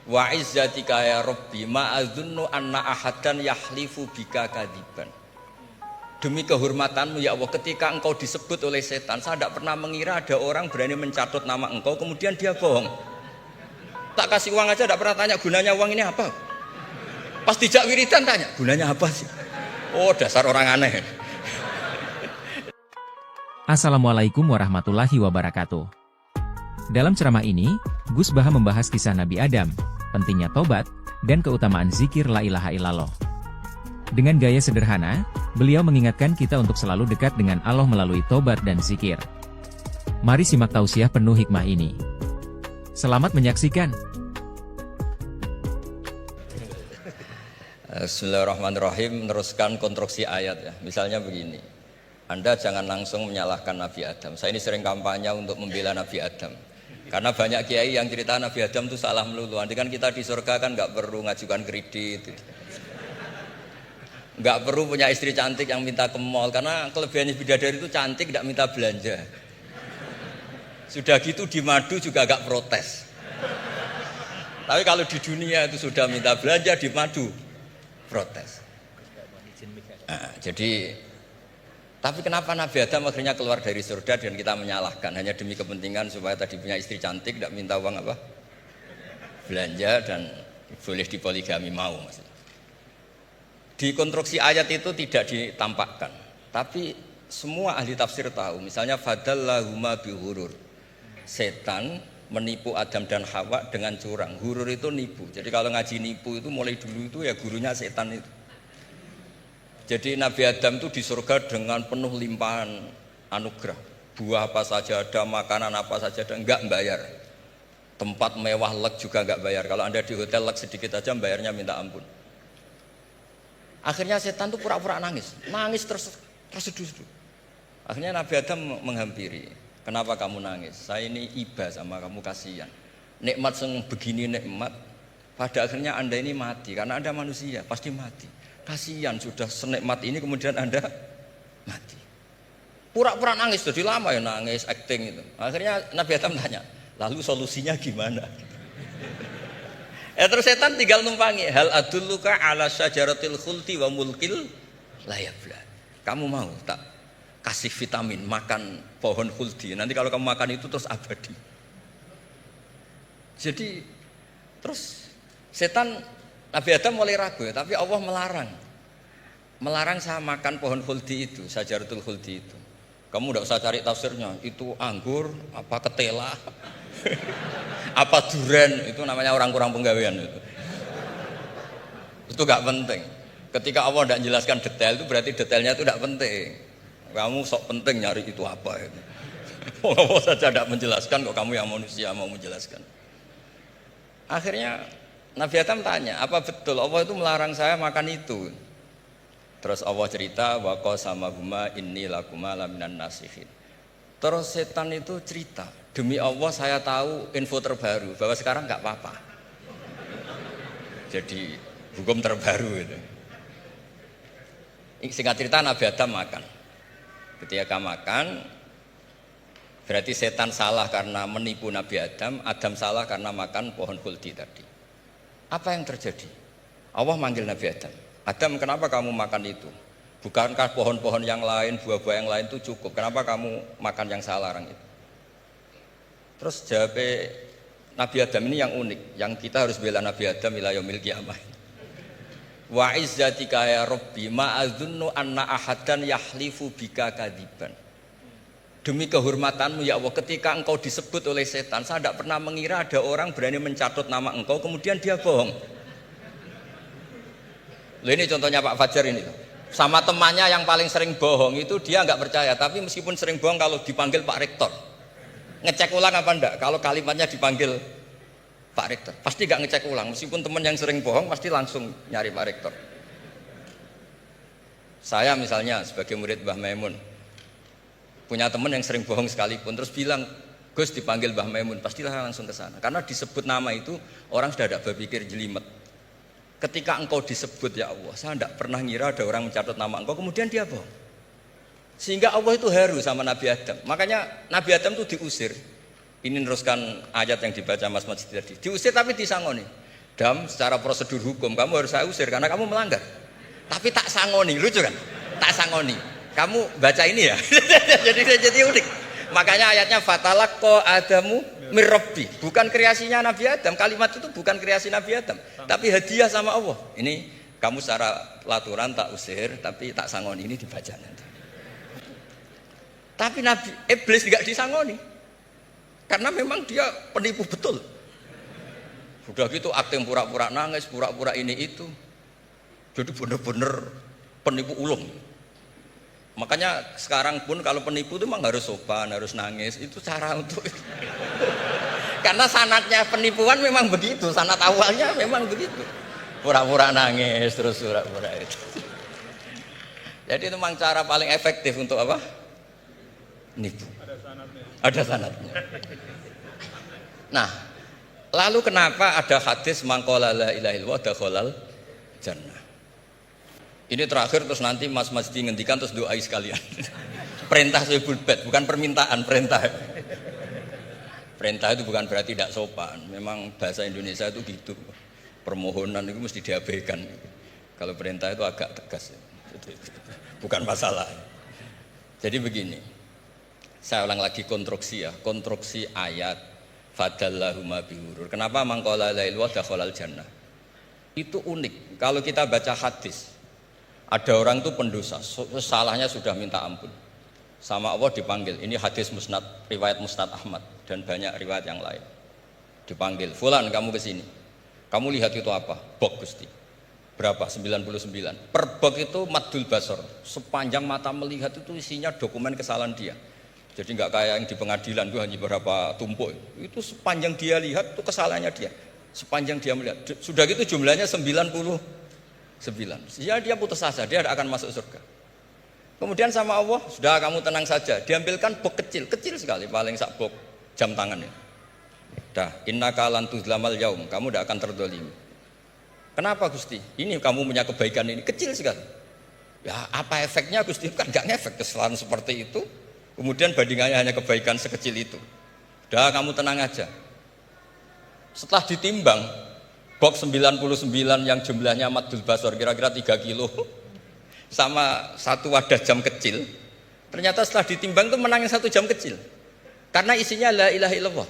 Wa izzatika ya Rabbi ma adzunnu anna ahadan yahlifu bika kadziban. Demi kehormatanmu ya Allah, ketika engkau disebut oleh setan, saya tidak pernah mengira ada orang berani mencatut nama engkau kemudian dia bohong. Tak kasih uang aja tidak pernah tanya gunanya uang ini apa. Pas dijak wiridan tanya gunanya apa sih. Oh dasar orang aneh. Assalamualaikum warahmatullahi wabarakatuh. Dalam ceramah ini, Gus Baha membahas kisah Nabi Adam, pentingnya tobat, dan keutamaan zikir la ilaha illallah. Dengan gaya sederhana, beliau mengingatkan kita untuk selalu dekat dengan Allah melalui tobat dan zikir. Mari simak tausiah penuh hikmah ini. Selamat menyaksikan. Bismillahirrahmanirrahim. Meneruskan konstruksi ayat ya. Misalnya begini, Anda jangan langsung menyalahkan Nabi Adam. Saya ini sering kampanye untuk membela Nabi Adam. Karena banyak kiai yang cerita Nabi Adam itu salah melulu. Nanti kan kita di surga kan nggak perlu ngajukan kredit, nggak perlu punya istri cantik yang minta ke mall. Karena kelebihannya bidadari itu cantik, tidak minta belanja. Sudah gitu di madu juga agak protes. Tapi kalau di dunia itu sudah minta belanja, di madu protes. Tapi kenapa Nabi Adam akhirnya keluar dari surga dan kita menyalahkan hanya demi kepentingan supaya tadi punya istri cantik, tidak minta uang apa? Belanja dan boleh dipoligami mau maksudnya. Di konstruksi ayat itu tidak ditampakkan, tapi semua ahli tafsir tahu. Misalnya fadallahuma bihurur. Setan menipu Adam dan Hawa dengan curang. Hurur itu nipu. Jadi kalau ngaji nipu itu mulai dulu itu ya gurunya setan itu. Jadi Nabi Adam itu di surga dengan penuh limpahan anugerah. Buah apa saja ada, makanan apa saja ada, enggak bayar. Tempat mewah leg juga enggak bayar. Kalau Anda di hotel leg sedikit aja bayarnya minta ampun. Akhirnya setan itu pura-pura nangis terseduh-seduh. Akhirnya Nabi Adam menghampiri. Kenapa kamu nangis? Saya ini iba sama kamu, kasihan. Nikmat yang begini nikmat, pada akhirnya Anda ini mati. Karena Anda manusia, pasti mati. Kasihan sudah senikmat ini kemudian Anda mati. Pura-pura nangis, jadi lama ya nangis, acting itu. Akhirnya Nabi Adam tanya, lalu solusinya gimana? Terus setan tinggal numpangi. Hal adulluka ala syajaratil khuldi wa mulkil la yabla. Kamu mau tak kasih vitamin makan pohon khuldi? Nanti kalau kamu makan itu terus abadi. Jadi terus setan, Nabi Adam mulai ragu, tapi Allah melarang saya makan pohon khuldi itu, syajaratul khuldi itu. Kamu tidak usah cari tafsirnya, itu anggur, apa ketela, apa duren, itu namanya orang kurang penggawean itu. Itu gak penting. Ketika Allah tidak menjelaskan detail itu berarti detailnya itu tidak penting. Kamu sok penting nyari itu apa itu. Allah saja tidak menjelaskan, kok kamu yang manusia mau menjelaskan. Akhirnya Nabi Adam tanya, apa betul Allah itu melarang saya makan itu? Terus Allah cerita, wa qasamahuma inni lakuma laminan nasihin. Terus setan itu cerita, demi Allah saya tahu info terbaru bahwa sekarang nggak apa-apa. Jadi hukum terbaru itu. Singkat cerita Nabi Adam makan. Ketika makan, berarti setan salah karena menipu Nabi Adam, Adam salah karena makan pohon khuldi tadi. Apa yang terjadi? Allah manggil Nabi Adam. Adam, kenapa kamu makan itu? Bukankah pohon-pohon yang lain, buah-buah yang lain itu cukup? Kenapa kamu makan yang saya larang itu? Terus jawab Nabi Adam ini yang unik, yang kita harus bela Nabi Adam ila yaumil qiyamah. Wa izzatika ya Rabbi ma adzunnu anna ahadan yahlifu bika kadziban. Demi kehormatanmu ya Allah, ketika engkau disebut oleh setan, saya tidak pernah mengira ada orang berani mencatut nama engkau kemudian dia bohong. Loh, ini contohnya Pak Fajar ini. Sama temannya yang paling sering bohong itu dia nggak percaya, tapi meskipun sering bohong kalau dipanggil Pak Rektor, ngecek ulang apa enggak? Kalau kalimatnya dipanggil Pak Rektor, pasti nggak ngecek ulang. Meskipun teman yang sering bohong pasti langsung nyari Pak Rektor. Saya misalnya sebagai murid Mbah Maimun, punya teman yang sering bohong sekalipun terus bilang Gus dipanggil Mbah Maimun, pastilah langsung ke sana karena disebut nama itu orang sudah tidak berpikir jelimet. Ketika engkau disebut ya Allah, saya tidak pernah ngira ada orang mencatat nama engkau kemudian dia bohong. Sehingga Allah itu haru sama Nabi Adam. Makanya Nabi Adam itu diusir. Ini meneruskan ayat yang dibaca Mas Masjid tadi. Diusir tapi disangoni. Dam, secara prosedur hukum kamu harus saya usir karena kamu melanggar. Tapi tak sangoni, lucu kan? Tak sangoni. Kamu baca ini ya. jadi unik. Makanya ayatnya fatalaqqa Adamu mir Rabbi. Bukan kreasinya Nabi Adam. Kalimat itu bukan kreasi Nabi Adam, tapi hadiah sama Allah. Ini kamu secara pelaturan tak usir, tapi tak sangoni, ini dibaca nanti. Tapi Nabi Iblis tidak disangoni. Karena memang dia penipu betul. Sudah gitu akting pura-pura nangis, pura-pura ini itu. Jadi benar-benar penipu ulung. Makanya sekarang pun kalau penipu itu memang harus sopan, harus nangis. Itu cara untuk karena sanatnya penipuan memang begitu, sanat awalnya memang begitu. Pura-pura nangis terus pura-pura itu. Jadi itu memang cara paling efektif untuk apa? Nipu. Ada sanatnya. Nah, lalu kenapa ada hadis mangqala la ilaha illallah dakhalal jannah? Ini terakhir terus nanti Mas Masdi ngendikan terus doai sekalian. Perintah sebul bed, bukan permintaan, perintah. Perintah itu bukan berarti tidak sopan. Memang bahasa Indonesia itu gitu. Permohonan itu mesti diabaikan. Kalau perintah itu agak tegas. Bukan masalah. Jadi begini. Saya ulang lagi konstruksi ya. Konstruksi ayat fadallahuma bihurur. Kenapa mangqala la ilaha dakhalal jannah? Itu unik. Kalau kita baca hadis, ada orang itu pendosa, salahnya sudah minta ampun. Sama Allah dipanggil. Ini hadis musnad, riwayat Musnad Ahmad dan banyak riwayat yang lain. Dipanggil, "Fulan, kamu ke sini. Kamu lihat itu apa?" "Bok, Gusti." "Berapa?" 99. Per bok itu maddul basor. Sepanjang mata melihat itu isinya dokumen kesalahan dia. Jadi enggak kayak yang di pengadilan itu hanya beberapa tumpuk. Itu sepanjang dia lihat itu kesalahannya dia. Sepanjang dia melihat. Sudah gitu jumlahnya 99. Ya dia putus asa, dia tidak akan masuk surga. Kemudian sama Allah, sudah kamu tenang saja. Diambilkan bok kecil, kecil sekali, paling sak bok jam tangannya. Dah, innaka lan tuzlamal yaum, kamu tidak akan terdolimi. Kenapa Gusti? Ini kamu punya kebaikan ini kecil sekali. Ya apa efeknya Gusti? Kan nggak ngefek kesalahan seperti itu. Kemudian bandingannya hanya kebaikan sekecil itu. Dah kamu tenang aja. Setelah ditimbang, box 99 yang jumlahnya maddul basor kira-kira 3 kilo sama satu wadah jam kecil, ternyata setelah ditimbang itu menangin 1 jam kecil karena isinya la ilaha illallah.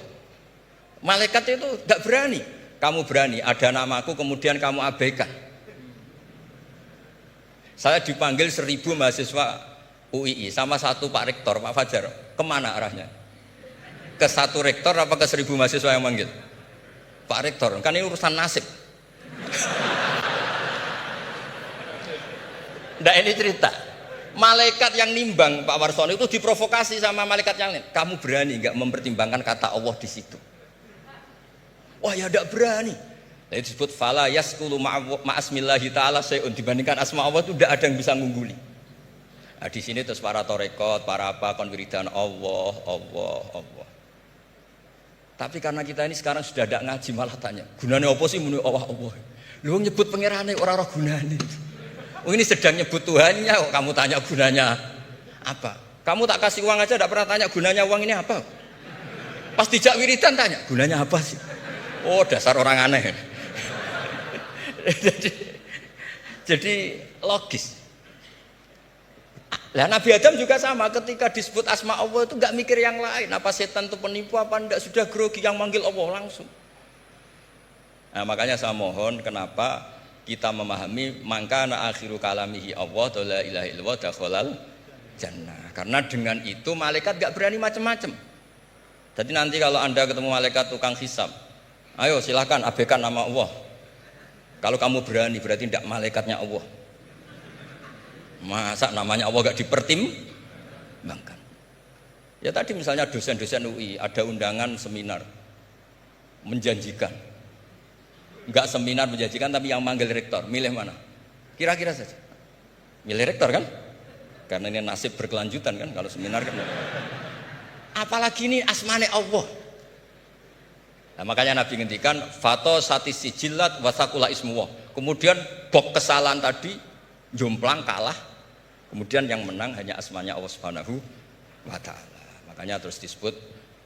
Malaikat itu gak berani. Kamu berani, ada namaku kemudian kamu abaikan. Saya dipanggil 1000 mahasiswa UII sama satu Pak Rektor, Pak Fajar. Kemana arahnya? Ke satu rektor apa ke 1000 mahasiswa yang manggil? Pak Rektor, kan ini urusan nasib. Nah ini cerita. Malaikat yang nimbang Pak Warsono itu diprovokasi sama malaikat yang lain. Kamu berani nggak mempertimbangkan kata Allah di situ? Wah ya tidak berani. Nah, itu disebut fala yaskulu ma'asmillahi ta'ala sayun. Dibandingkan asma Allah itu tidak ada yang bisa mengungguli. Nah, di sini terus para torekot, para apa konwiridan Allah. Tapi karena kita ini sekarang sudah tidak ngaji malah tanya, gunanya apa sih muni Allah? Lu nyebut pangerane ora gunane. Oh ini sedang nyebut Tuhannya kok kamu tanya gunanya apa? Kamu tak kasih uang aja tidak pernah tanya gunanya uang ini apa? Pas dijak wiridan tanya, gunanya apa sih? Oh dasar orang aneh. jadi logis. Lah Nabi Adam juga sama, ketika disebut asma Allah itu enggak mikir yang lain, apa setan itu penipu apa enggak, sudah grogi yang manggil Allah langsung. Nah, makanya saya mohon kenapa kita memahami mangkana akhiru kalamihi Allah la ilaha illallah dakhalal jannah. Karena dengan itu malaikat enggak berani macam-macam. Jadi nanti kalau Anda ketemu malaikat tukang hisab, ayo silahkan abaikan nama Allah. Kalau kamu berani berarti tidak malaikatnya Allah. Masa namanya Allah gak dipertimbangkan? Ya tadi misalnya dosen-dosen UI ada undangan seminar menjanjikan, enggak seminar menjanjikan tapi yang manggil rektor, milih mana? Kira-kira saja milih rektor kan? Karena ini nasib berkelanjutan kan kalau seminar kan. Apalagi ini asmane Allah. Nah, makanya Nabi ngendikan fato satis sijilat wasakula ismuwah. Kemudian bok kesalahan tadi jomplang kalah. Kemudian yang menang hanya asmanya Allah Subhanahu wa ta'ala. Makanya terus disebut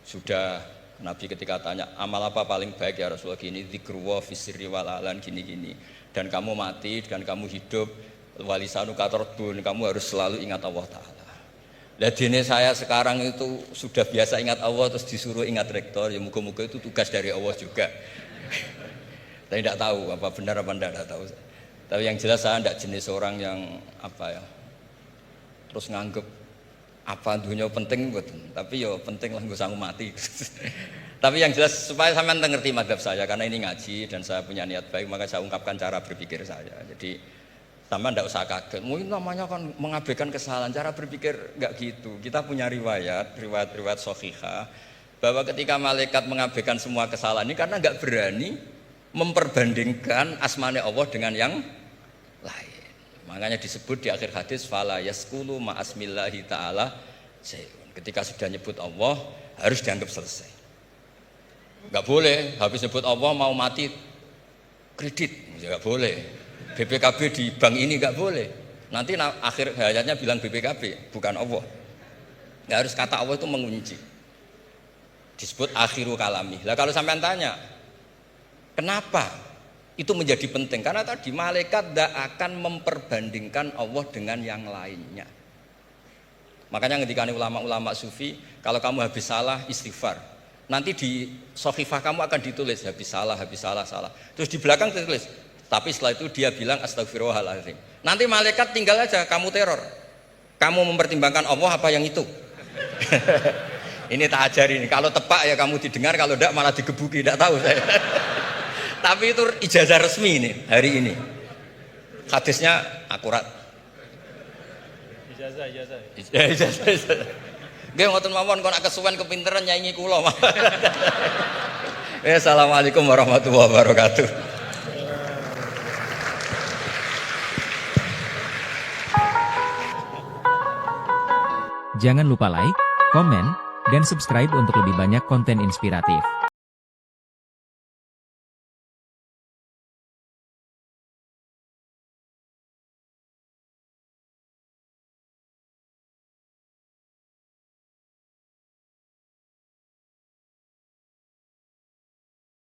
sudah Nabi ketika tanya, amal apa paling baik ya Rasulullah, gini, dzikrullah fisirri walalan, gini-gini. Dan kamu mati, dan kamu hidup, walisanu katordun, kamu harus selalu ingat Allah Ta'ala. Lah dene saya sekarang itu sudah biasa ingat Allah, terus disuruh ingat rektor, ya muga-muga itu tugas dari Allah juga. Tapi tidak tahu apa benar apa tidak tahu. Tapi yang jelas saya tidak jenis orang yang apa ya, terus nganggep apa dunia penting betul, tapi yo penting lah gue sanggup mati. Tapi yang jelas supaya sampean ngerti madhab saya, karena ini ngaji dan saya punya niat baik, maka saya ungkapkan cara berpikir saya. Jadi sampean tidak usah kaget, mungkin namanya kan mengabaikan kesalahan, cara berpikir nggak gitu. Kita punya riwayat sahihah bahwa ketika malaikat mengabaikan semua kesalahan ini karena nggak berani memperbandingkan asmane Allah dengan yang lain. Makanya disebut di akhir hadis fala yaskulu ma asmillahi ta'ala sayun. Ketika sudah nyebut Allah harus dianggap selesai. Enggak boleh habis nyebut Allah mau mati kredit, enggak boleh. BPKB di bank ini enggak boleh. Nanti akhir hayatnya bilang BPKB bukan Allah. Enggak harus kata Allah itu mengunci. Disebut akhiru kalami. Lah kalau sampean tanya, kenapa itu menjadi penting? Karena tadi malaikat tidak akan memperbandingkan Allah dengan yang lainnya. Makanya ketika ulama-ulama sufi, kalau kamu habis salah istighfar, nanti di sohifah kamu akan ditulis habis salah. Terus di belakang ditulis, tapi setelah itu dia bilang astagfirullahaladzim. Nanti malaikat tinggal aja kamu teror. Kamu mempertimbangkan Allah apa yang itu? Ini tak ajarin. Kalau tepak ya kamu didengar, kalau tidak malah digebuki. Tidak tahu saya. Tapi itu ijazah resmi ini hari ini. Hadisnya akurat. Ijazah. Nggih ngoten mawon kok nek kesuwen kepinteran nyanyi kula. Assalamualaikum warahmatullahi wabarakatuh. Jangan lupa like, komen, dan subscribe untuk lebih banyak konten inspiratif.